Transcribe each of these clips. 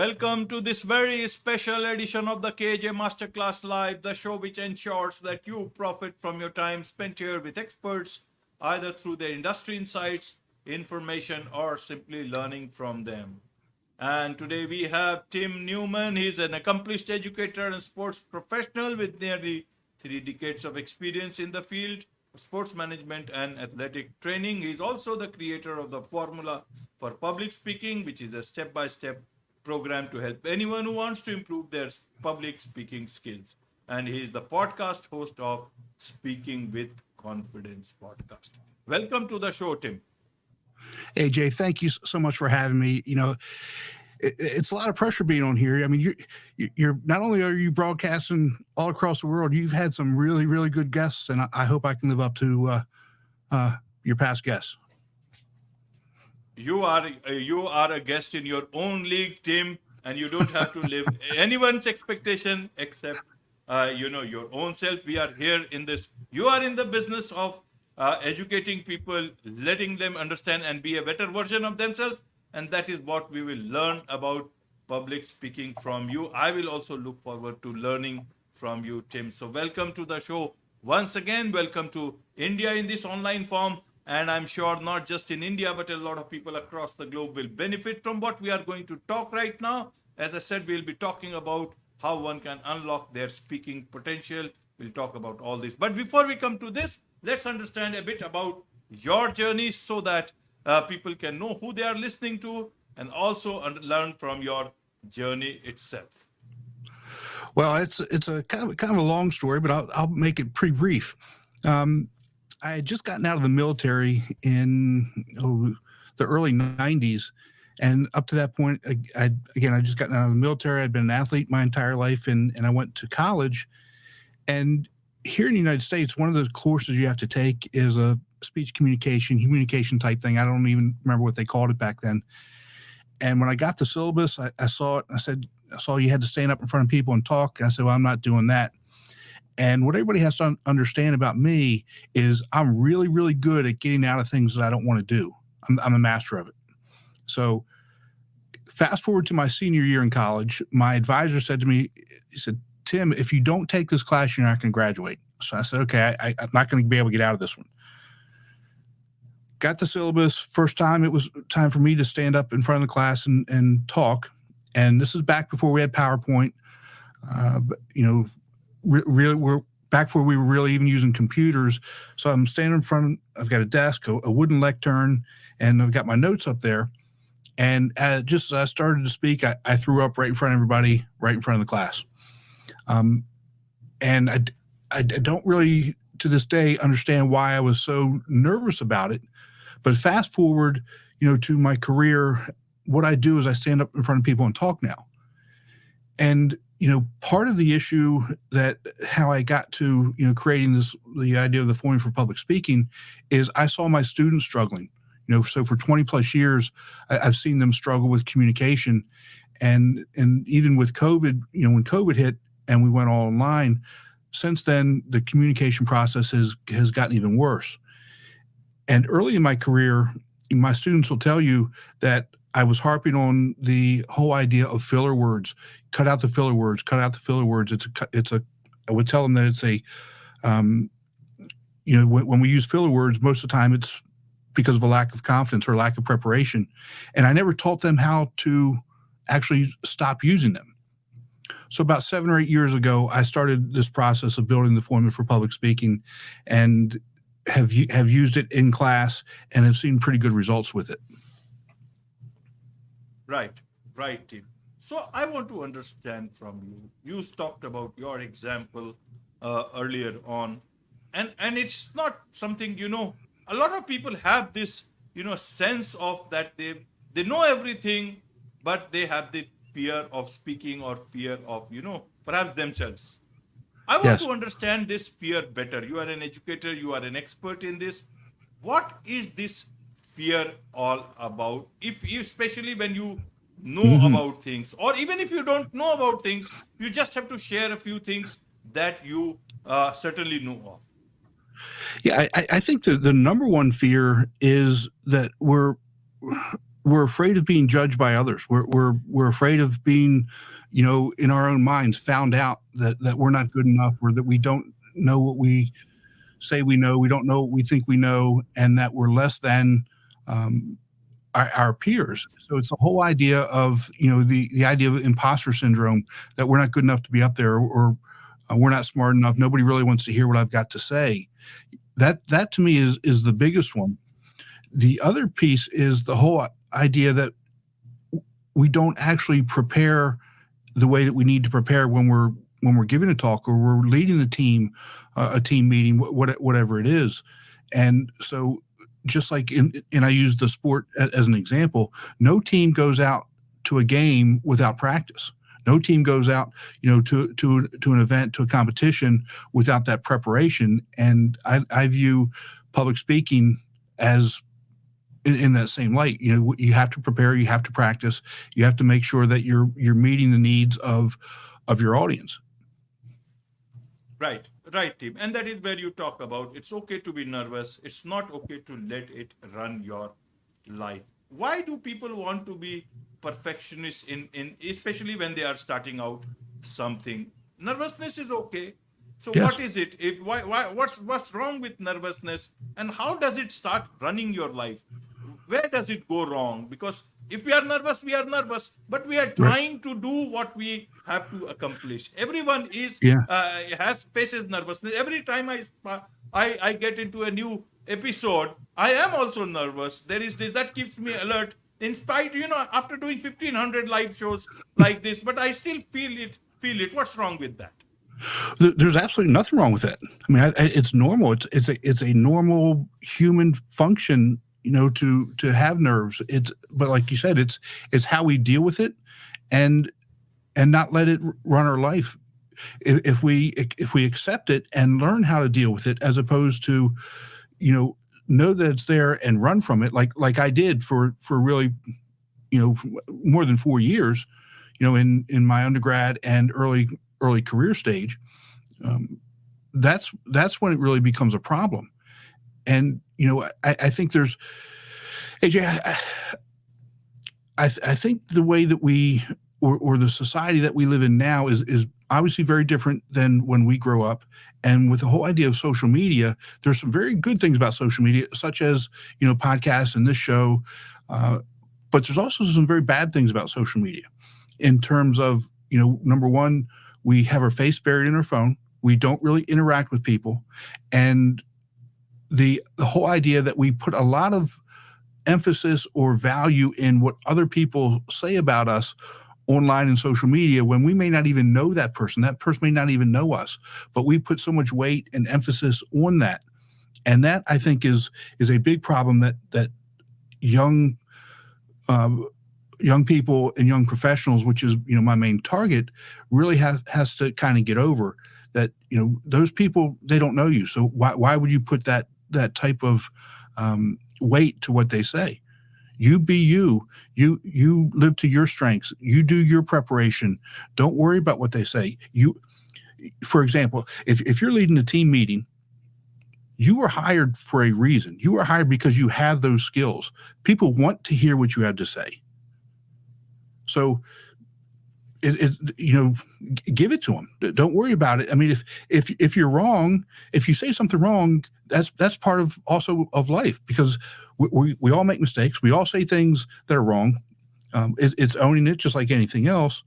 Welcome to this very special edition of the KJ Masterclass Live, the show which ensures that you profit from your time spent here with experts, either through their industry insights, information, or simply learning from them. And today we have Tim Newman. He's an accomplished educator and sports professional with nearly 3 decades of experience in the field of sports management and athletic training. He's also the creator of the Formula for Public Speaking, which is a step-by-step program to help anyone who wants to improve their public speaking skills. And he is the podcast host of Speaking with Confidence podcast. Welcome to the show, Tim. Hey, Jay, thank you so much for having me. You know, it's a lot of pressure being on here. I mean, you're not only are you broadcasting all across the world, you've had some really, really good guests, and I hope I can live up to your past guests. You are a guest in your own league, Tim, and you don't have to live anyone's expectation except your own self. We are here in this. You are in the business of educating people, letting them understand and be a better version of themselves, and that is what we will learn about public speaking from you. I will also look forward to learning from you, Tim. So welcome to the show once again. Welcome to India in this online form. And I'm sure not just in India, but a lot of people across the globe will benefit from what we are going to talk right now. As I said, we'll be talking about how one can unlock their speaking potential. We'll talk about all this. But before we come to this, let's understand a bit about your journey so that people can know who they are listening to and also learn from your journey itself. Well, it's a kind of a long story, but I'll make it pretty brief. I had just gotten out of the military in the early 90s. And up to that point, I just gotten out of the military. I'd been an athlete my entire life, and I went to college. And here in the United States, one of the courses you have to take is a speech communication type thing. I don't even remember what they called it back then. And when I got the syllabus, I saw it. I saw you had to stand up in front of people and talk. I said, well, I'm not doing that. And what everybody has to understand about me is I'm really, really good at getting out of things that I don't want to do. I'm a master of it. So fast forward to my senior year in college, my advisor said to me, he said, Tim, if you don't take this class, you're not going to graduate. So I said, okay, I'm not going to be able to get out of this one. Got the syllabus. First time it was time for me to stand up in front of the class and talk. And this is back before we had PowerPoint. Really, we're back before we were really even using computers. So I'm standing in front. I've got a desk, a wooden lectern, and I've got my notes up there. And just as I started to speak, I threw up right in front of everybody, right in front of the class. And I don't really, to this day, understand why I was so nervous about it. But fast forward, to my career, what I do is I stand up in front of people and talk now. And part of the issue that how I got to, creating the idea of the Formula for Public Speaking is I saw my students struggling, so for 20 plus years, I've seen them struggle with communication. And even with COVID, when COVID hit and we went all online, since then, the communication process has gotten even worse. And early in my career, my students will tell you that I was harping on the whole idea of filler words. Cut out the filler words. Cut out the filler words. I would tell them that it's when we use filler words, most of the time it's because of a lack of confidence or lack of preparation. And I never taught them how to actually stop using them. So about 7 or 8 years ago, I started this process of building the Formula for Public Speaking, and have used it in class and have seen pretty good results with it. Right, Tim. So I want to understand from you. You talked about your example earlier on, and it's not something, a lot of people have this, sense of that they know everything, but they have the fear of speaking or fear of, perhaps themselves. I want to understand this fear better. You are an educator, you are an expert in this. What is this fear all about? Especially when you know about things, or even if you don't know about things, you just have to share a few things that you certainly know of. Yeah, I think the number one fear is that we're afraid of being judged by others. We're afraid of being, in our own minds, found out that we're not good enough, or that we don't know what we say we know. We don't know what we think we know, and that we're less than um, our peers. So it's the whole idea of, the idea of imposter syndrome, that we're not good enough to be up there, or we're not smart enough. Nobody really wants to hear what I've got to say. That to me is the biggest one. The other piece is the whole idea that we don't actually prepare the way that we need to prepare when we're giving a talk, or we're leading a team meeting, whatever it is. And so, just like and I use the sport as an example, no team goes out to a game without practice. No team goes out, to an event, to a competition, without that preparation. And I view public speaking as in that same light. You have to prepare, you have to practice, you have to make sure that you're meeting the needs of your audience. Right, right, Tim. And that is where you talk about it's okay to be nervous. It's not okay to let it run your life. Why do people want to be perfectionists in especially when they are starting out something? Nervousness is okay. So Yes. what is it? If why what's wrong with nervousness, and how does it start running your life? Where does it go wrong? Because if we are nervous, but we are Right. trying to do what we have to accomplish. Everyone is Yeah. has faces nervousness. Every time I get into a new episode, I am also nervous. There is this that keeps me alert. In spite, after doing 1,500 live shows like this, but I still feel it. Feel it. What's wrong with that? There's absolutely nothing wrong with it. I mean, it's normal. It's a normal human function, to have nerves. But like you said, it's how we deal with it, and not let it run our life. If we accept it and learn how to deal with it, as opposed to, know that it's there and run from it, like I did for really, more than 4 years, in my undergrad and early career stage. um, that's when it really becomes a problem. And I think there's, AJ, I think the way that we, or the society that we live in now, is obviously very different than when we grow up. And with the whole idea of social media, there's some very good things about social media, such as podcasts and this show, but there's also some very bad things about social media, in terms of, number one, we have our face buried in our phone. We don't really interact with people, and the whole idea that we put a lot of emphasis or value in what other people say about us online and social media, when we may not even know that person. That person may not even know us, but we put so much weight and emphasis on that. And that, I think, is a big problem that young young people and young professionals, which is my main target, really has to kind of get over. That those people, they don't know you, so why would you put that type of weight to what they say? You be you. You live to your strengths. You do your preparation. Don't worry about what they say. For example, if you're leading a team meeting, you were hired for a reason. You were hired because you have those skills. People want to hear what you have to say. So, give it to them. Don't worry about it. I mean, if you're wrong, if you say something wrong, that's part of also of life, because we all make mistakes. We all say things that are wrong. It's owning it, just like anything else,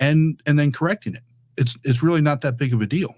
and then correcting it. It's really not that big of a deal.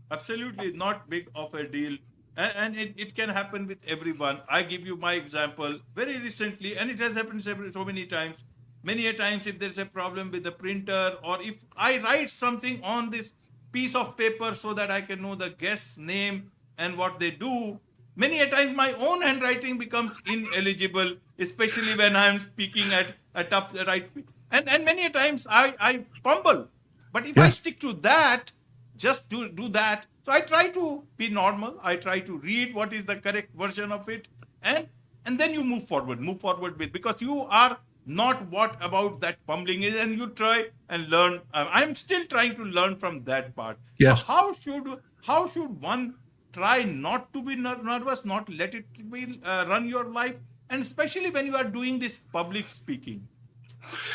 Absolutely not big of a deal. And it can happen with everyone. I give you my example very recently, and it has happened so many times. Many a times, if there's a problem with the printer, or if I write something on this piece of paper so that I can know the guest's name and what they do, many a times my own handwriting becomes ineligible, especially when I'm speaking at up right. And many a times I fumble. But if I Yeah. stick to that, just do that. So I try to be normal. I try to read what is the correct version of it, and then you move forward with, because you are not what about that fumbling is, and you try and learn. I'm still trying to learn from that part. So Yes. how should one try not to be nervous, not let it be run your life? And especially when you are doing this public speaking,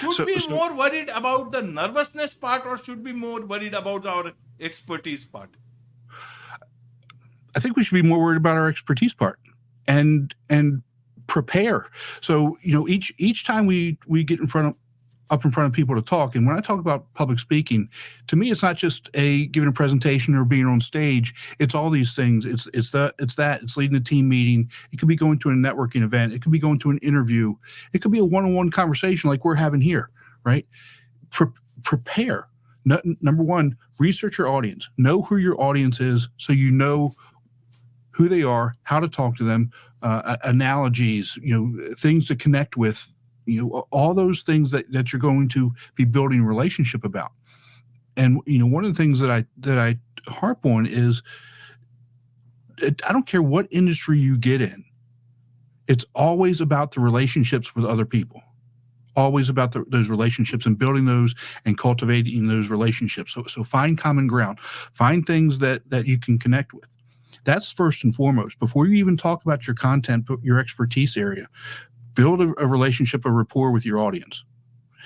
should So, be so more worried about the nervousness part or should be more worried about our expertise part? I think we should be more worried about our expertise part and prepare. So, each time we get up in front of people to talk, and when I talk about public speaking, to me, it's not just giving a presentation or being on stage. It's all these things. It's leading a team meeting. It could be going to a networking event. It could be going to an interview. It could be a one-on-one conversation like we're having here, right? Prepare. Number one, research your audience. Know who your audience is so you know who they are, how to talk to them, analogies, things to connect with, all those things that you're going to be building a relationship about. And, one of the things that I harp on is I don't care what industry you get in. It's always about the relationships with other people, always about those relationships and building those and cultivating those relationships. So find common ground, find things that you can connect with. That's first and foremost. Before you even talk about your content, your expertise area, build a relationship, a rapport with your audience.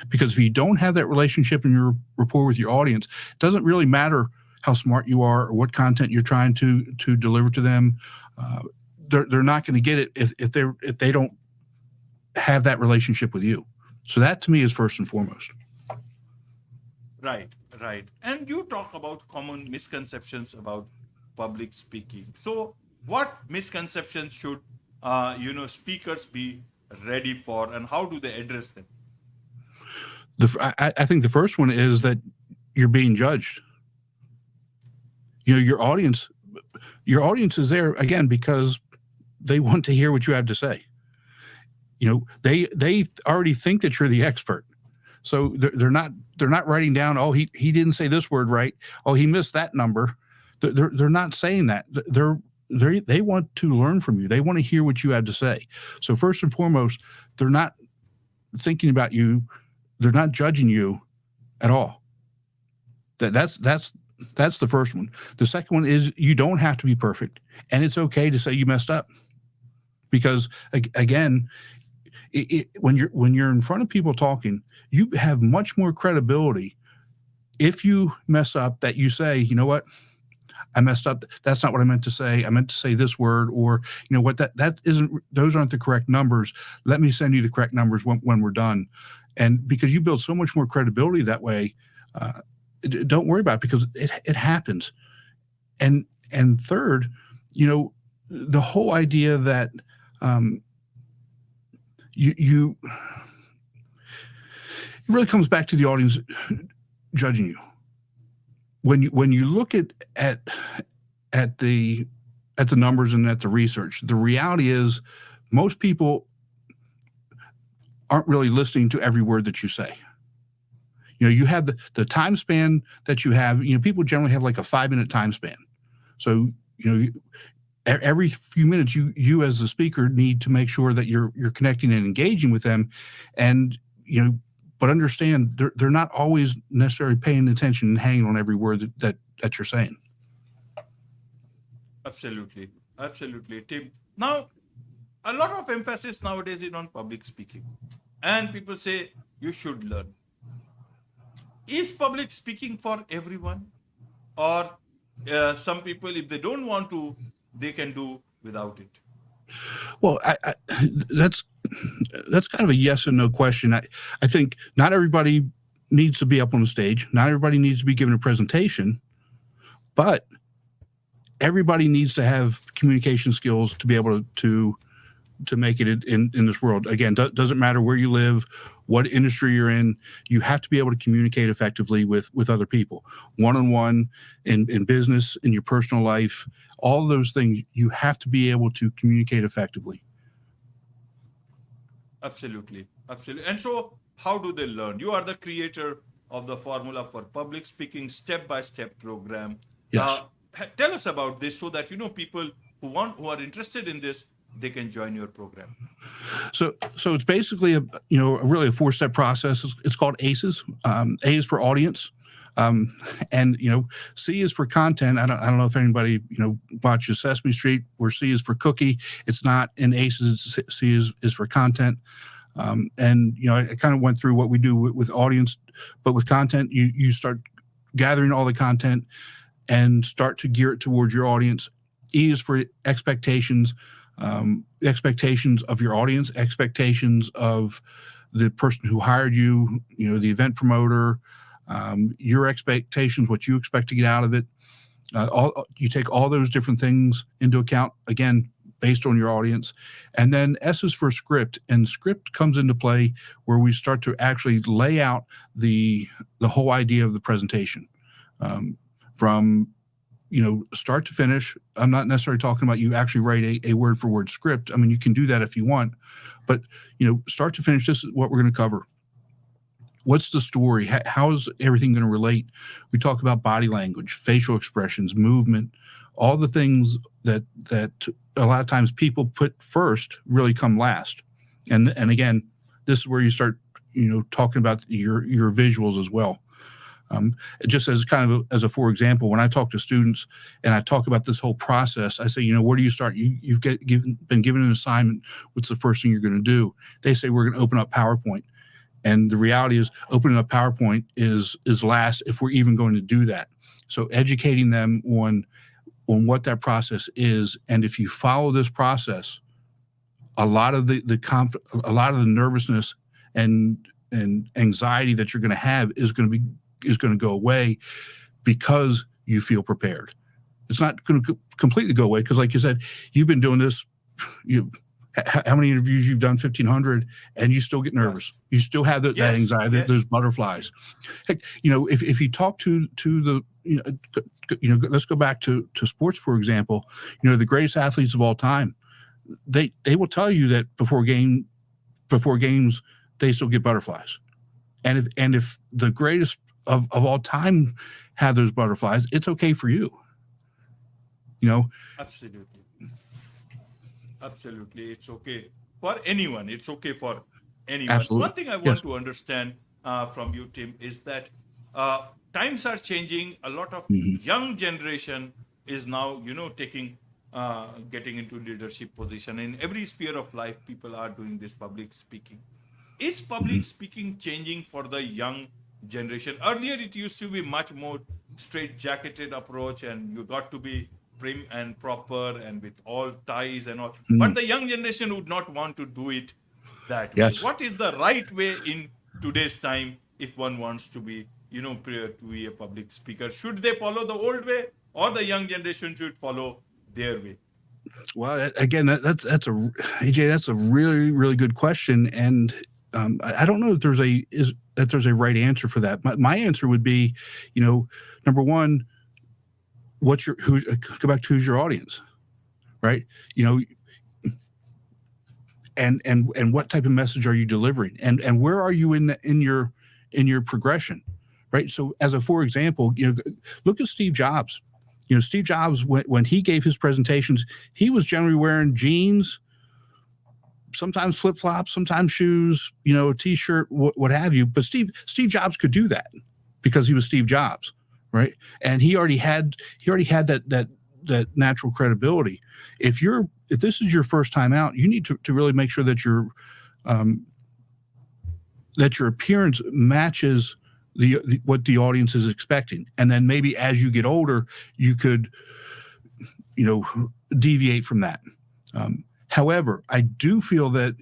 Because if you don't have that relationship and your rapport with your audience, it doesn't really matter how smart you are or what content you're trying to deliver to them. They're not going to get it if they don't have that relationship with you. So that to me is first and foremost. Right. And you talk about common misconceptions about public speaking. So what misconceptions should speakers be ready for, and how do they address them? I think the first one is that you're being judged. Your audience is there again because they want to hear what you have to say. They already think that you're the expert, so they're not writing down, oh, he didn't say this word right, oh, he missed that number. They're not saying that. They want to learn from you. They want to hear what you have to say. So first and foremost, they're not thinking about you. They're not judging you at all. That's the first one. The second one is you don't have to be perfect, and it's okay to say you messed up, because again, when you're in front of people talking, you have much more credibility if you mess up, that you say, you know what, I messed up. That's not what I meant to say. I meant to say this word, or what, that isn't, those aren't the correct numbers. Let me send you the correct numbers when we're done. And because you build so much more credibility that way, don't worry about it, because it happens. And third, the whole idea that it really comes back to the audience judging you. When you look at the numbers and at the research, the reality is most people aren't really listening to every word that you say. You have the time span that you have. People generally have like a 5-minute time span. So every few minutes, you as the speaker need to make sure that you're connecting and engaging with them, and but understand they're not always necessarily paying attention and hanging on every word that you're saying. Absolutely, Tim. Now, a lot of emphasis nowadays is on public speaking, and people say you should learn. Is public speaking for everyone, or some people, if they don't want to, they can do without it? Well, that's kind of a yes and no question. I think not everybody needs to be up on the stage. Not everybody needs to be given a presentation, but everybody needs to have communication skills to be able to make it in this world. Again, doesn't matter where you live, what industry you're in, you have to be able to communicate effectively with other people, one-on-one, in business, in your personal life, all of those things. You have to be able to communicate effectively. Absolutely. And so how do they learn? You are the creator of the formula for public speaking step-by-step program. Yes. Tell us about this so that people who are interested in this, they can join your program. So it's basically really a 4-step process. It's called ACEs. A is for audience. And C is for content. I don't know if anybody watches Sesame Street, where C is for cookie. It's not. In ACEs, C is for content. And I kind of went through what we do with audience, but with content, you start gathering all the content and start to gear it towards your audience. E is for expectations, expectations of your audience, expectations of the person who hired you, the event promoter, your expectations, what you expect to get out of it. You take all those different things into account, again, based on your audience. And then S is for script, and script comes into play where we start to actually lay out the whole idea of the presentation, from start to finish. I'm not necessarily talking about you actually write a word for word script. I mean, you can do that if you want, but start to finish, this is what we're going to cover. What's the story? How is everything going to relate? We talk about body language, facial expressions, movement, all the things that a lot of times people put first really come last. And again, this is where you start, talking about your visuals as well. Just as kind of as a for example, when I talk to students and I talk about this whole process, I say, where do you start? You've been given an assignment. What's the first thing you're going to do? They say, we're going to open up PowerPoint. And the reality is, opening up PowerPoint is last if we're even going to do that. So educating them on what that process is, and if you follow this process, a lot of the nervousness and anxiety that you're going to have is going to go away, because you feel prepared. It's not going to completely go away, because, like you said, you've been doing this. How many interviews you've done? 1,500, and you still get nervous. You still have that anxiety, those butterflies. Heck, if you talk to the, let's go back to sports, for example. The greatest athletes of all time, they will tell you that before games they still get butterflies. And if the greatest of all time have those butterflies, it's okay for you. Absolutely, it's okay for anyone. It's okay for anyone. Absolutely. One thing I want to understand from you, Tim, is that times are changing. A lot of young generation is now, taking, getting into leadership position in every sphere of life. People are doing this public speaking. Is public speaking changing for the young generation? Earlier, it used to be much more straight-jacketed approach, and you got to be prim and proper and with all ties and all. But the young generation would not want to do it that way. What is the right way in today's time if one wants to be, to be a public speaker? Should they follow the old way, or the young generation should follow their way? Well, again, that's a really, really good question, and I don't know that there's a right answer for that. My answer would be, number one, go back to who's your audience, right? And what type of message are you delivering, and where are you in your progression, right? So, as a for example, look at Steve Jobs. Steve Jobs, when he gave his presentations, he was generally wearing jeans, sometimes flip-flops, sometimes shoes, a t-shirt, what have you. But Steve Jobs could do that because he was Steve Jobs, right? And he already had that natural credibility. If this is your first time out, you need to really make sure that your appearance matches what the audience is expecting. And then maybe as you get older, you could, deviate from that. However, I do feel that,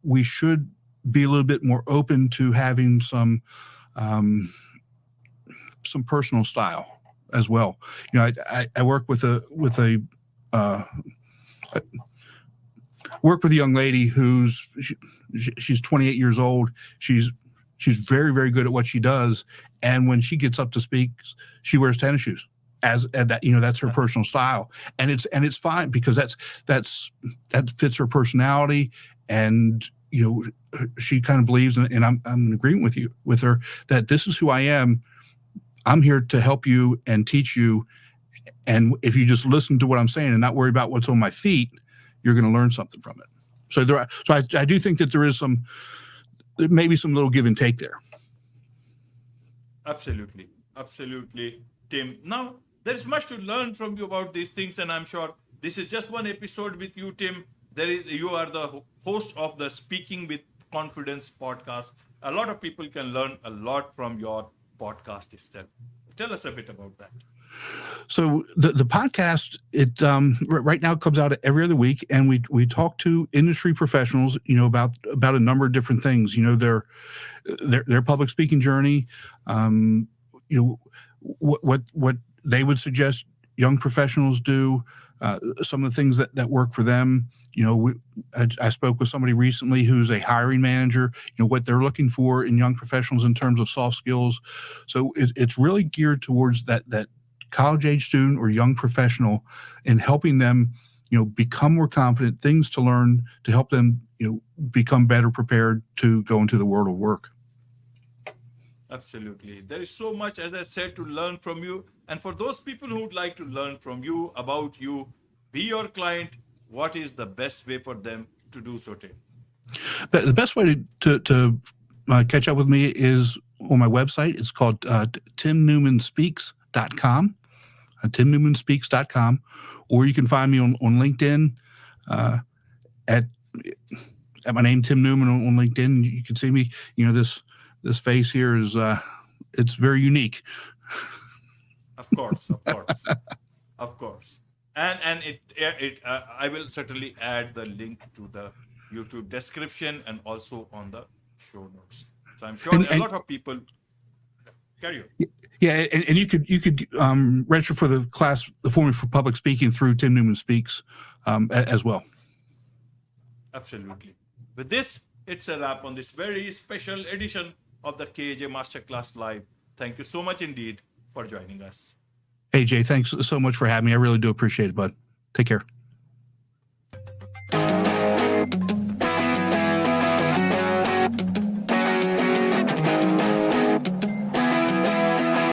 we should be a little bit more open to having some personal style as well. I work with a young lady she's 28 years old. She's very, very good at what she does. And when she gets up to speak, she wears tennis shoes that's her personal style. And it's fine, because that fits her personality. And, she kind of believes, and I'm in agreement with her, that this is who I am. I'm here to help you and teach you. And if you just listen to what I'm saying and not worry about what's on my feet, you're going to learn something from it. So I do think that there is maybe some little give and take there. Absolutely. Absolutely, Tim. Now, there's much to learn from you about these things, and I'm sure this is just one episode with you, Tim. You are the host of the Speaking with Confidence podcast. A lot of people can learn a lot from your podcast itself. Tell us a bit about that. So the podcast, it right now comes out every other week, and we talk to industry professionals, about a number of different things. Their public speaking journey, what they would suggest young professionals do, some of the things that work for them. I spoke with somebody recently who's a hiring manager, what they're looking for in young professionals in terms of soft skills. So it's really geared towards that college age student or young professional and helping them, become more confident, things to learn to help them, become better prepared to go into the world of work. Absolutely. There is so much, as I said, to learn from you. And for those people who would like to learn from you, about you, be your client, what is the best way for them to do so, Tim? The best way to catch up with me is on my website. It's called timnewmanspeaks.com, timnewmanspeaks.com, or you can find me on LinkedIn at my name, Tim Newman, on LinkedIn. You can see me. This face here is it's very unique. Of course. And I will certainly add the link to the YouTube description and also on the show notes. So I'm sure a lot of people carry on. Yeah, and you could register for the class, the Formula for Public Speaking, through Tim Newman Speaks as well. Absolutely. With this, it's a wrap on this very special edition of the KJ Masterclass Live. Thank you so much indeed for joining us. Hey, Jay, thanks so much for having me. I really do appreciate it, bud. Take care.